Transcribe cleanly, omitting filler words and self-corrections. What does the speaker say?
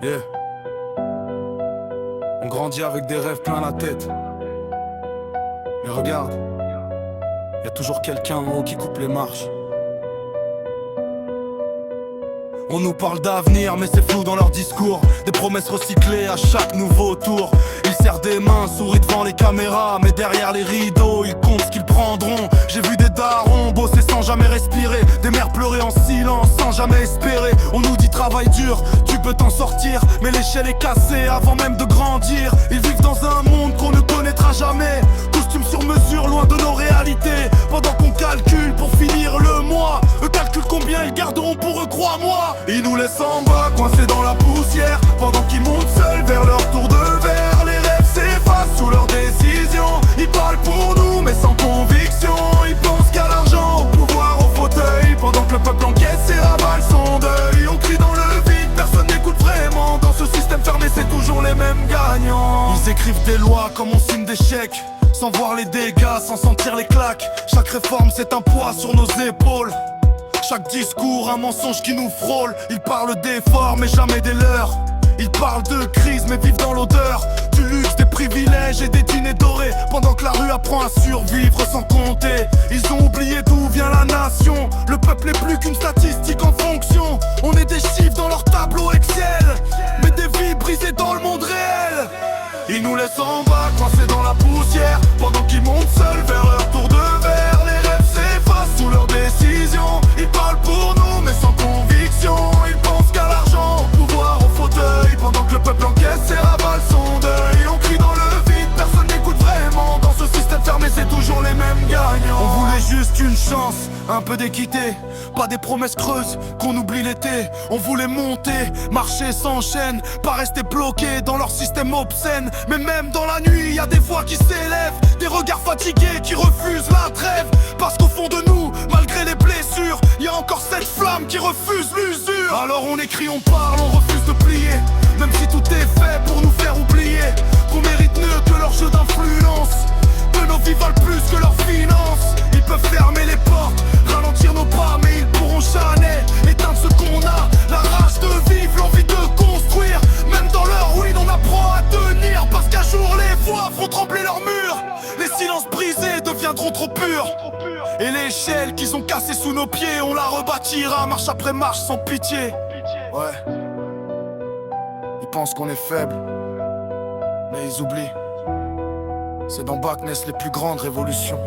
Yeah. On grandit avec des rêves plein la tête. Mais regarde, y a toujours quelqu'un en haut qui coupe les marches. On nous parle d'avenir mais c'est flou dans leur discours. Des promesses recyclées à chaque nouveau tour. Ils serrent des mains, sourient devant les caméras, mais derrière les rideaux ils comptent ce qu'ils prendront. J'ai vu des darons bosser sans jamais respirer, des mères pleurer en silence sans jamais espérer. On nous dit travail dur, tu peux t'en sortir, mais l'échelle est cassée avant même de grandir. Ils vivent dans un monde qu'on ne connaîtra jamais, costume sur mesure loin de nos réalités. Pendant qu'on calcule pour finir le mois, eux calculent combien ils garderont pour eux, crois-moi. Ils nous laissent en bas, coincés dans la poussière, pendant qu'ils montent seuls vers leur tour de verre. Les rêves s'effacent sous leurs décisions. Ils parlent pour nous mais sans conviction. Ils pensent qu'à l'argent, au pouvoir, au fauteuil, pendant que le peuple encaisse et ravale son deuil. On crie dans le vide, personne n'écoute vraiment. Dans ce système fermé c'est toujours les mêmes gagnants. Ils écrivent des lois comme on signe des chèques, sans voir les dégâts, sans sentir les claques. Chaque réforme c'est un poids sur nos épaules. Chaque discours, un mensonge qui nous frôle. Ils parlent d'efforts mais jamais des leurs. Ils parlent de crise mais vivent dans l'odeur du luxe, des privilèges et des dîners dorés, pendant que la rue apprend à survivre sans compter. Ils ont oublié d'où vient la nation. Le peuple n'est plus qu'une statistique en fonction. On est des chiffres dans leur tableau Excel, mais des vies brisées dans le monde réel. Ils nous laissent en bas, coincés dans la poussière, pendant qu'ils montent seuls vers leur tour de verre. Les rêves s'effacent sous leurs décisions. Ils parlent pour nous mais sans conviction. Ils pensent qu'à l'argent, au pouvoir, au fauteuil, pendant que le peuple encaisse et ravale son deuil. On crie dans le vide, personne n'écoute vraiment. Dans ce système fermé c'est toujours les mêmes gagnants. On voulait juste une chance, un peu d'équité, pas des promesses creuses qu'on oublie l'été. On voulait monter, marcher sans chaîne, pas rester bloqué dans leur système obscène. Mais même dans la nuit, y a des voix qui s'élèvent, des regards fatigués qui refusent la trêve. Parce qu'au fond de nous, malgré les blessures, y a encore cette flamme qui refuse l'usure. Alors on écrit, on parle, on refuse de plier, même si tout est fait pour nous faire oublier qu'on mérite mieux que leur jeu d'influence, que nos vies valent plus que leurs finances. Ils peuvent fermer les portes, ralentir nos pas, mais ils pourront jamais éteindre ce qu'on a. La rage de vivre, l'envie de construire. Même dans leur ruine on apprend à tenir, parce qu'un jour les voix font trembler leurs murs. Les silences brisés deviendront trop purs, et l'échelle qu'ils ont cassée sous nos pieds, on la rebâtira marche après marche sans pitié. Ouais. Ils pensent qu'on est faible, mais ils oublient. C'est d'en bas que naissent les plus grandes révolutions.